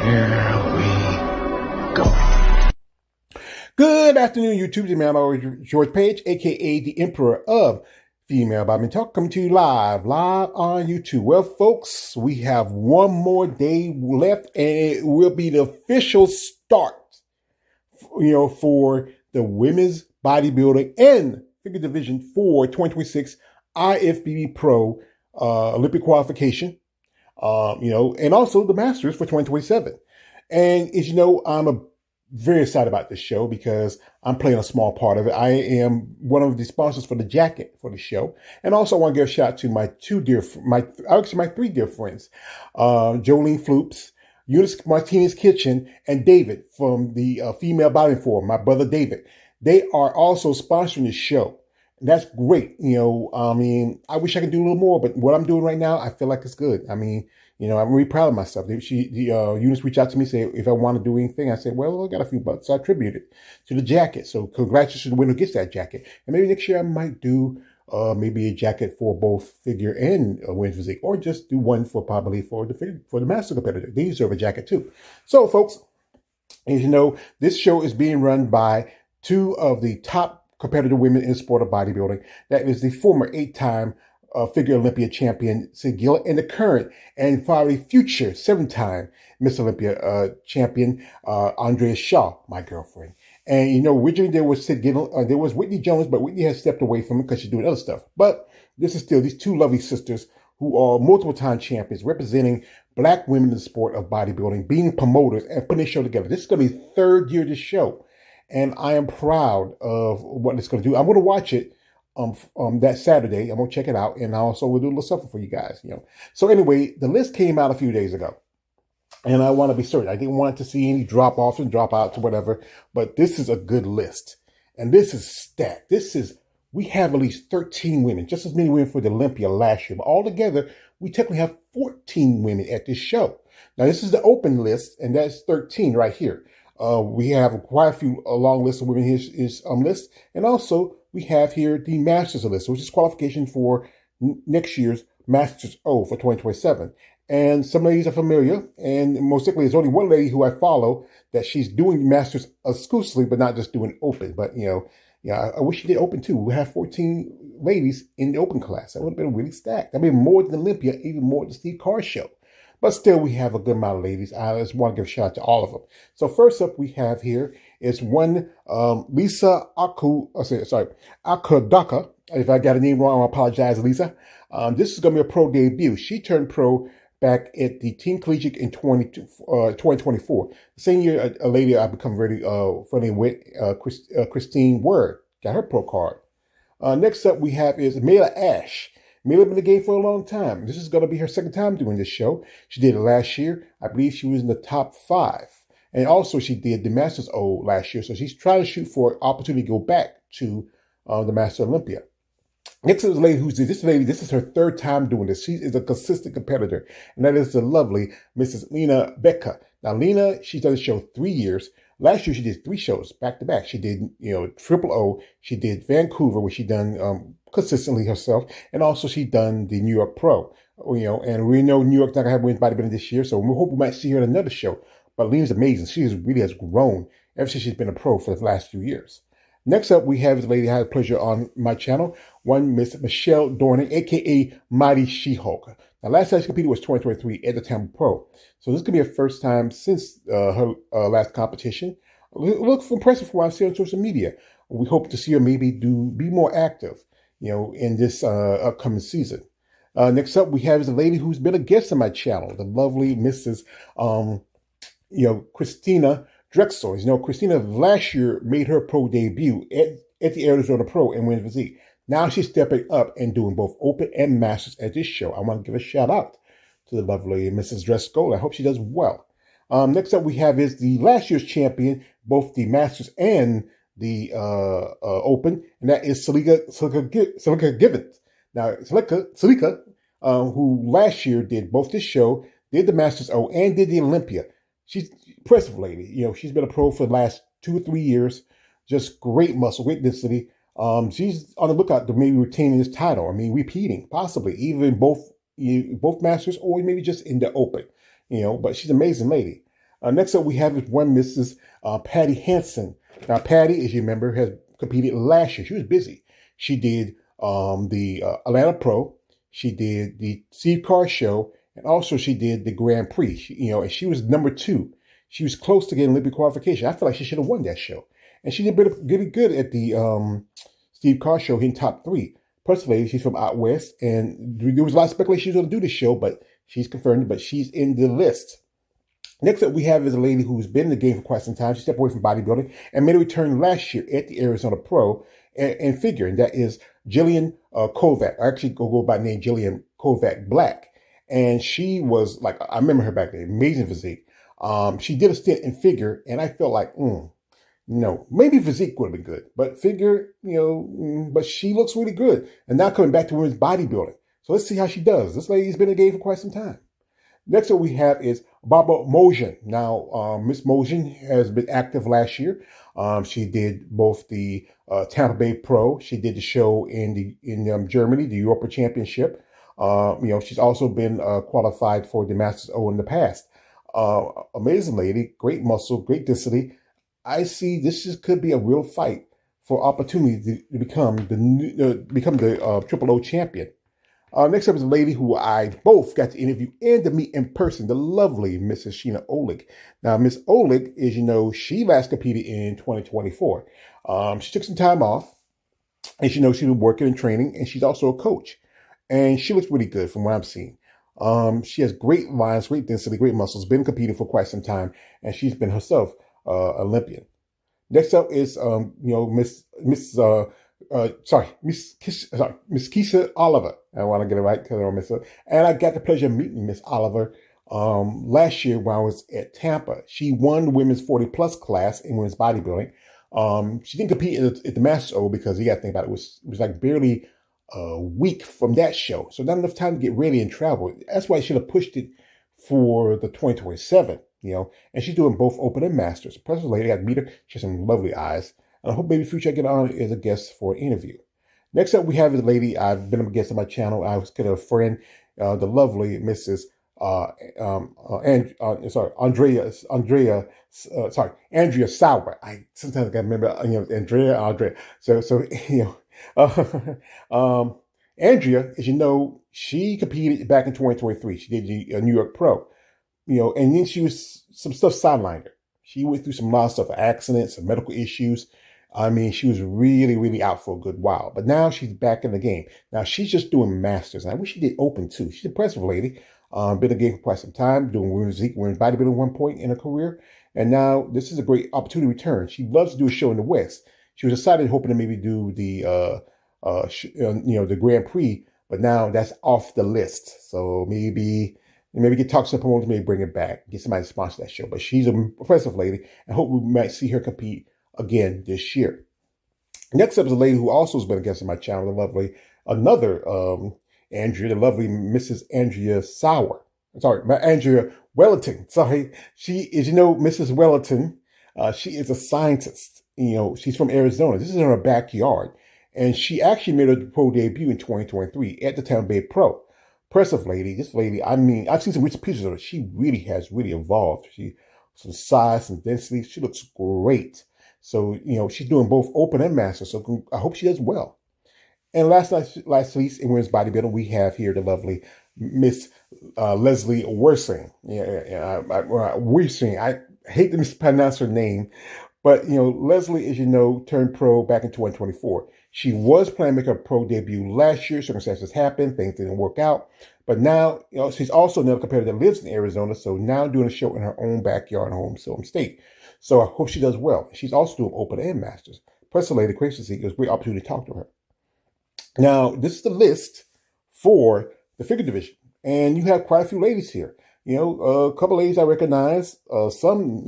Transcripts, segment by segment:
Here we go. Good afternoon, YouTube. I'm always George Page, aka the Emperor of Female Bodybuilding Talk, coming to you live on YouTube. Well, folks, we have one more day left, and it will be the official start, for the women's bodybuilding and figure division for 2026 IFBB Pro Olympic qualification. And also the Masters for 2027. And as you know, I'm very excited about this show because I'm playing a small part of it. I am one of the sponsors for the jacket for the show. And also I want to give a shout out to my three dear friends, Jolene Floops, Eunice Martinez Kitchen, and David from the Female Bodybuilding Forum, my brother David. They are also sponsoring the show. And that's great. I wish I could do a little more, but what I'm doing right now, I feel like it's good. I'm really proud of myself. Eunice reached out to me, say if I want to do anything. I said, well, I got a few bucks. So I attributed it to the jacket. So congratulations to the winner who gets that jacket. And maybe next year I might do maybe a jacket for both figure and women's physique, or just do one for the master competitor. They deserve a jacket too. So folks, as you know, this show is being run by two of the top competitive women in the sport of bodybuilding. That is the former 8-time figure Olympia champion, Sid Gillett, and the current and probably future 7-time Miss Olympia champion, Andrea Shaw, my girlfriend. And, originally there was Sid Gillett, there was Whitney Jones, but Whitney has stepped away from it because she's doing other stuff. But this is still these two lovely sisters who are multiple-time champions representing Black women in the sport of bodybuilding, being promoters and putting this show together. This is going to be the third year of this show. And I am proud of what it's going to do. I'm going to watch it that Saturday. I'm going to check it out. And I also will do a little something for you guys. So anyway, the list came out a few days ago. And I want to be certain. I didn't want to see any drop-offs and drop-outs or whatever. But this is a good list. And this is stacked. We have at least 13 women, just as many women for the Olympia last year. But altogether, we technically have 14 women at this show. Now, this is the open list, and that's 13 right here. We have quite a few, a long list of women here is list. And also we have here the Masters list, which is qualification for next year's Masters O for 2027. And some ladies are familiar. And most likely there's only one lady who I follow that she's doing Masters exclusively, but not just doing open. But, I wish she did open too. We have 14 ladies in the open class. That would have been really stacked. I mean, more than Olympia, even more than Steve Carr's show. But still, we have a good amount of ladies. I just want to give a shout out to all of them. So first up we have here is one Lisa Akudaka. If I got her name wrong, I apologize, Lisa. This is going to be a pro debut. She turned pro back at the Team Collegiate in 2024. The same year, a lady I've become very friendly with, Christine Word, got her pro card. Next up we have is Mela Ash. Mela been in the game for a long time. This is going to be her second time doing this show. She did it last year. I believe she was in the top 5. And also she did the Masters O last year. So she's trying to shoot for an opportunity to go back to the Master Olympia. Next is a lady this is her third time doing this. She is a consistent competitor. And that is the lovely Mrs. Lena Becker. Now, Lena, she's done the show 3 years. Last year, she did 3 shows back to back. She did, Triple O. She did Vancouver, which she done consistently herself. And also she done the New York Pro, and we know New York's not going to have women's bodybuilding this year. So we hope we might see her in another show. But Lena's amazing. She really has grown ever since she's been a pro for the last few years. Next up, we have the lady I had the pleasure on my channel, one Miss Michelle Dornan, a.k.a. Mighty She-Hulk. Now, last time she competed was 2023 at the Tampa Pro. So this is going to be her first time since her last competition. Looks impressive from what I see on social media. We hope to see her maybe be more active, in this upcoming season. Next up, we have the lady who's been a guest on my channel, the lovely Mrs. Christina Drexel. Christina last year made her pro debut at the Arizona Pro and women's physique. Now she's stepping up and doing both open and masters at this show. I want to give a shout out to the lovely Mrs. Drexel. I hope she does well. Next up we have is the last year's champion, both the masters and the open, and that is Salika Givens. Now, Salika, who last year did both this show, did the Masters O, and did the Olympia. She's an impressive lady. She's been a pro for the last 2 or 3 years. Just great muscle, great density. She's on the lookout to maybe retaining this title. Repeating, possibly, even both Masters or maybe just in the open. But she's an amazing lady. Next up, we have is one Mrs. Patty Hansen. Now, Patty, as you remember, has competed last year. She was busy. She did the Atlanta Pro. She did the Steve Carr Show, and also she did the Grand Prix. And she was number 2. She was close to getting Olympic qualification. I feel like she should have won that show. And she did really good at the Steve Carr Show, hitting top 3. Personally, she's from out west, and there was a lot of speculation she was going to do this show, but she's confirmed, but she's in the list. Next up, we have is a lady who's been in the game for quite some time. She stepped away from bodybuilding and made a return last year at the Arizona Pro and figure, and that is Jillian Kovac. I actually go by name Jillian Kovac Black. And she was like, I remember her back then, amazing physique. She did a stint in figure, and I felt like, maybe physique would have been good, but figure, but she looks really good. And now coming back to women's bodybuilding. So let's see how she does. This lady's been in the game for quite some time. Next up we have is Barbara Mojan. Now, Miss Mojan has been active last year. She did both the Tampa Bay Pro. She did the show in Germany, the Europa Championship. She's also been qualified for the Masters O in the past. Amazing lady, great muscle, great density. I see this could be a real fight for opportunity to become the Triple O champion. Next up is a lady who I both got to interview and to meet in person, the lovely Mrs. Sheena Oleg. Now, Miss Oleg, as she last competed in 2024. She took some time off, and she's been working and training, and she's also a coach. And she looks really good from what I'm seeing. She has great lines, great density, great muscles, been competing for quite some time, and she's been herself Olympian. Next up is Miss Keisha Oliver. I want to get it right because I don't miss her. And I got the pleasure of meeting Miss Oliver last year when I was at Tampa. She won the women's 40-plus class in women's bodybuilding. She didn't compete at the Masters O because you got to think about it. It was like barely a week from that show. So not enough time to get ready and travel. That's why I should have pushed it for the 2027, and she's doing both open and masters. Precious lady, I meet her. She has some lovely eyes. And I hope maybe in the future I get on as a guest for an interview. Next up, we have a lady I've been a guest on my channel. I was kind of a friend, the lovely Mrs. Andrea Sauer. I sometimes got to remember, Andrea. Andrea, as you know, she competed back in 2023. She did the New York Pro, and then some stuff sidelined her. She went through some lot of stuff, accidents, some medical issues. I mean, she was really, really out for a good while. But now she's back in the game. Now she's just doing masters. And I wish she did open too. She's an impressive lady. Been in the game for quite some time, doing women's bodybuilding at one point in her career. And now this is a great opportunity to return. She loves to do a show in the West. She was excited, hoping to maybe do the Grand Prix, but now that's off the list. So maybe get talk to some promoters, maybe bring it back, get somebody to sponsor that show. But she's an impressive lady, and hope we might see her compete again this year. Next up is a lady who also has been a guest on my channel, the lovely Mrs. Andrea Sauer. Andrea Wellington. Sorry, she is, Mrs. Wellington. She is a scientist. She's from Arizona. This is in her backyard. And she actually made her pro debut in 2023 at the Tampa Bay Pro. Impressive lady. This lady, I mean, I've seen some recent pictures of her. She really has evolved. Some size, some density. She looks great. So, she's doing both open and master. So I hope she does well. And last least, in women's bodybuilding, we have here the lovely Miss Leslie Wersing. Wersing. I hate to mispronounce her name. But, Leslie, as you know, turned pro back in 2024. She was planning to make her pro debut last year. Circumstances happened. Things didn't work out. But now, she's also another competitor that lives in Arizona. So now doing a show in her own backyard, home state. So I hope she does well. She's also doing open and masters. Press lady, crazy to see. It was a great opportunity to talk to her. Now, this is the list for the figure division. And you have quite a few ladies here. A couple of ladies I recognize. Some,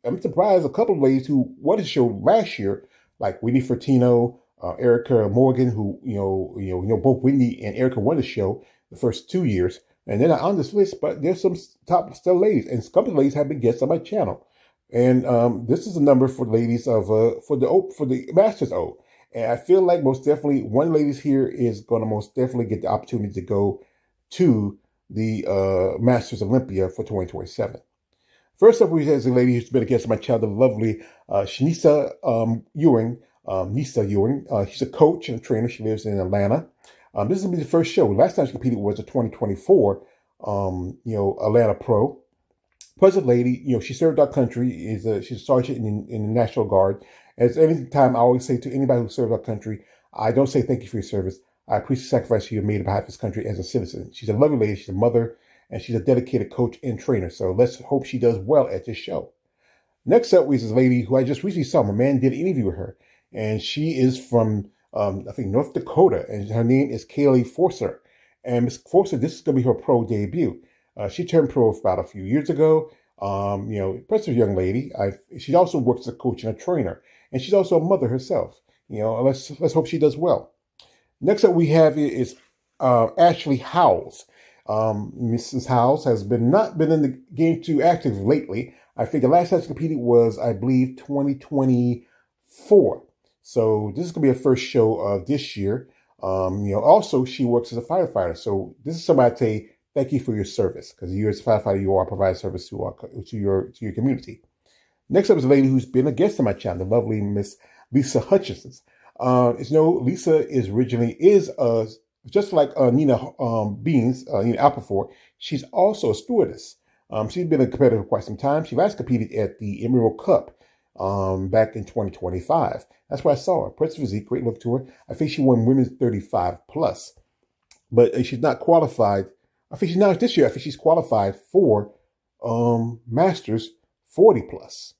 I'm surprised a couple of ladies who won the show last year, like Wendy Fertino, Erica Morgan, who, both Wendy and Erica won the show the first 2 years. And they're not on this list, but there's some top still ladies. And a couple of ladies have been guests on my channel. And this is a number for ladies for the Masters O. And I feel like most definitely one ladies here is going to most definitely get the opportunity to go to the Masters Olympia for 2027. First up, we have a lady who's been a guest on my channel, the lovely Shanisa Ewing. Nisa Ewing. She's a coach and a trainer. She lives in Atlanta. This is going to be the first show. Last time she competed was the 2024, Atlanta Pro. Pleasant lady. She served our country. She's a sergeant in the National Guard. As any time I always say to anybody who serves our country, I don't say thank you for your service. I appreciate the sacrifice you have made on behalf of this country as a citizen. She's a lovely lady. She's a mother, and she's a dedicated coach and trainer. So let's hope she does well at this show. Next up is this lady who I just recently saw. My man did an interview with her, and she is from, I think, North Dakota, and her name is Kaylee Forcer. And Ms. Forcer, this is going to be her pro debut. She turned pro about a few years ago. Impressive young lady. She also works as a coach and a trainer, and she's also a mother herself. Let's hope she does well. Next up we have is Ashley Howells. Mrs. Howells has not been in the game too active lately. I think the last time she competed was, I believe, 2024. So this is going to be her first show of this year. Also she works as a firefighter. So this is somebody I'd say thank you for your service, because you as a firefighter, you are providing service to your community. Next up is a lady who's been a guest on my channel, the lovely Miss Lisa Hutchinson. Lisa is just like Nina Alpafort. She's also a stewardess. She's been a competitor for quite some time. She last competed at the Emerald Cup back in 2025. That's where I saw her. Impressive physique, great look to her. I think she won women's 35 plus, but she's not qualified. I think she's not this year. I think she's qualified for Masters 40 plus.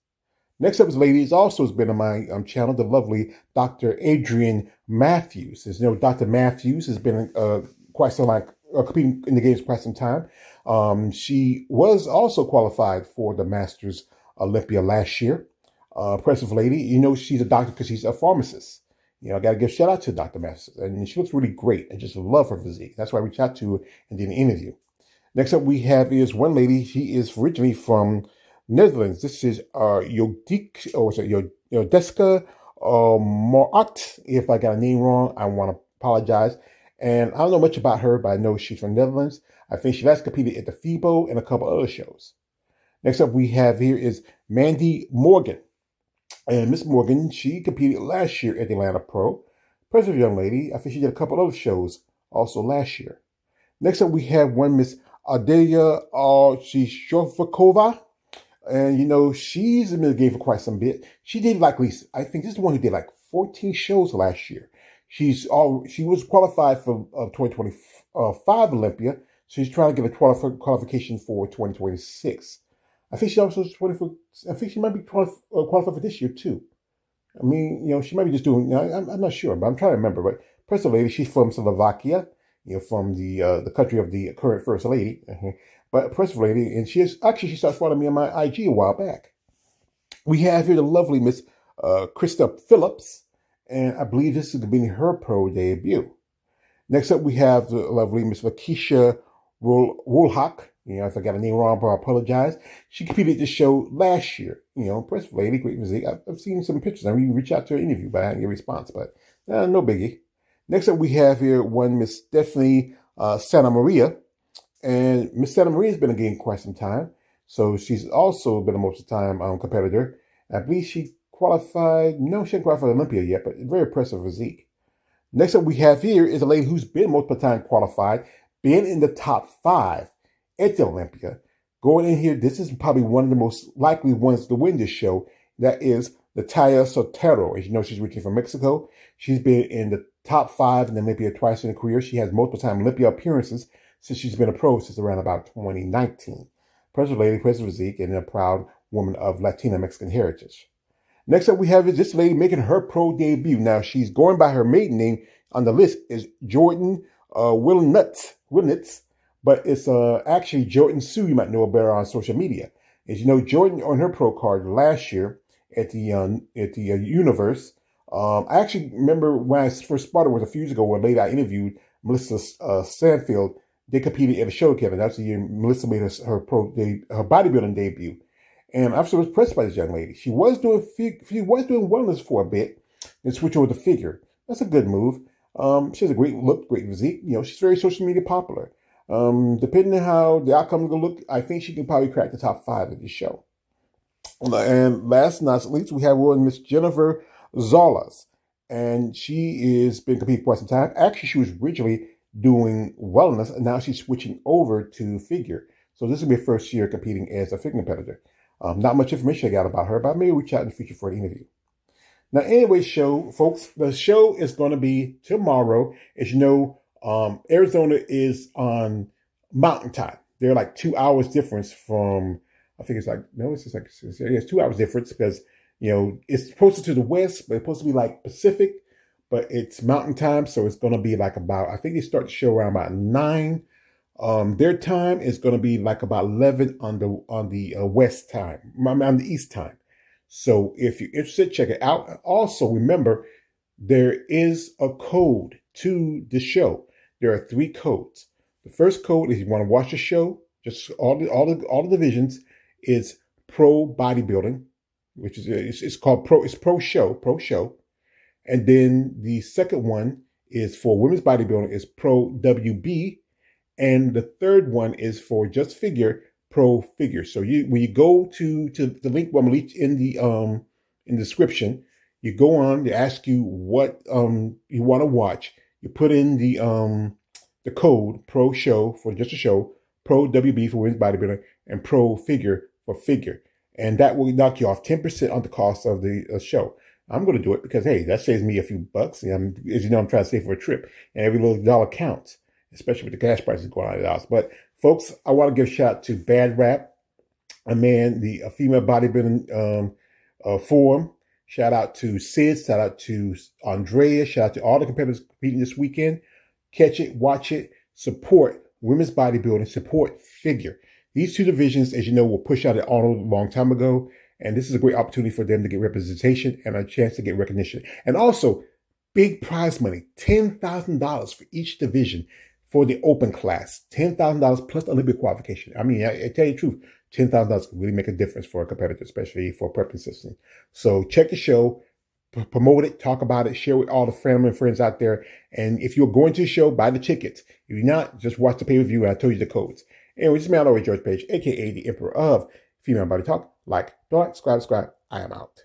Next up is a lady who also has been on my channel, the lovely Dr. Adrienne Matthews. As you know, Dr. Matthews has been quite some competing in the games for quite some time. She was also qualified for the Masters Olympia last year. Impressive lady. She's a doctor because she's a pharmacist. I got to give a shout out to Dr. Matthews. And she looks really great. I just love her physique. That's why I reached out to her and did an interview. Next up we have is one lady. She is originally from Netherlands. This is Jodeska Morat. If I got a name wrong, I want to apologize. And I don't know much about her, but I know she's from Netherlands. I think she last competed at the FIBO and a couple other shows. Next up we have here is Mandy Morgan. And Miss Morgan, she competed last year at the Atlanta Pro. Impressive young lady. I think she did a couple other shows also last year. Next up we have one Miss Adelia Shishovikova. And, she's been in the game for quite some bit. She did I think this is the one who did 14 shows last year. She was qualified for 2025 Olympia. So she's trying to get a qualification for 2026. I think she also I think she might be qualified for this year too. I mean, she might be just doing, I'm not sure, but I'm trying to remember. But first lady, she's from Slovakia, from the country of the current first lady. But a impressive lady, and she started following me on my IG a while back. We have here the lovely Miss Krista Phillips, and I believe this is going to be her pro debut. Next up, we have the lovely Miss Lakeisha Woolhock. If I got a name wrong, I apologize. She competed at this show last year. Impressive lady, great physique. I've seen some pictures. I really reached out to her interview, but I didn't get a response. But no biggie. Next up, we have here one Miss Stephanie Santa Maria. And Miss Santa Maria has been in the game quite some time. So she's also been a most of the time competitor. I believe she qualified. No, she hasn't qualified for Olympia yet, but very impressive physique. Next up we have here is a lady who's been most of the time qualified, been in the top 5 at the Olympia. Going in here, this is probably one of the most likely ones to win this show. That is Natalia Sotero. As you know, she's originally from Mexico. She's been in the top 5 in the Olympia twice in her career. She has multiple time Olympia appearances since she's been a pro since around about 2019. Impressive lady, impressive physique, and a proud woman of Latina Mexican heritage. Next up we have is this lady making her pro debut. Now she's going by her maiden name on the list is Jordan Wilnitz, but it's actually Jordan Sue. You might know her better on social media. As you know, Jordan on her pro card last year at the Universe. I actually remember when I first spotted was a few years ago when later I interviewed Melissa Sanfield. They competed at a show together. That's the year Melissa made her bodybuilding debut. And I'm so impressed by this young lady. She was doing wellness for a bit and switched over to figure. That's a good move. She has a great look, great physique. She's very social media popular. Depending on how the outcome is going to look, I think she can probably crack the top 5 of this show. And last but not least, we have one Miss Jennifer Zolas. And she has been competing for quite some time. Actually, she was originally doing wellness, and now she's switching over to figure. So this will be her first year competing as a figure competitor. Not much information I got about her, but I may reach out in the future for an interview. Now, anyway, folks, the show is going to be tomorrow. As you know, Arizona is on Mountain Time. They're like 2 hours difference from, I think it's like, no, it's just like, it's 2 hours difference because, you know, it's closer to the west, but it's supposed to be like Pacific, but it's Mountain Time. So it's going to be like about, I think they start the show around about 9. Their time is going to be like about 11 on the west time, on the east time. So if you're interested, check it out. Also, remember, there is a code to the show. There are 3 codes. The first code is you want to watch the show, just all the divisions, is pro bodybuilding, which is it's called pro show. And then the second one is for women's bodybuilding is pro WB. And the third one is for just figure, pro figure. So when you go to the link I'm going to leave in the description, you go on, they ask you what you want to watch. You put in the code pro show for just a show, pro WB for women's bodybuilding, and pro figure for figure. And that will knock you off 10% on the cost of the show. I'm going to do it because, hey, that saves me a few bucks. And as you know, I'm trying to save for a trip, and every little dollar counts, especially with the gas prices going out of the house. But folks, I want to give a shout out to Bad Rap, a man, the female bodybuilding forum. Shout out to Sid. Shout out to Andrea. Shout out to all the competitors competing this weekend. Catch it, watch it, support women's bodybuilding, support figure. These 2 divisions, as you know, were pushed out at Arnold a long time ago. And this is a great opportunity for them to get representation and a chance to get recognition. And also, big prize money, $10,000 for each division for the open class. $10,000 plus the Olympic qualification. I mean, I tell you the truth, $10,000 can really make a difference for a competitor, especially for prep system. So check the show, promote it, talk about it, share with all the family and friends out there. And if you're going to the show, buy the tickets. If you're not, just watch the pay-per-view and I told you the codes. Anyway, this is me, George Page, aka the Emperor of Female Body Talk. Like, subscribe. I am out.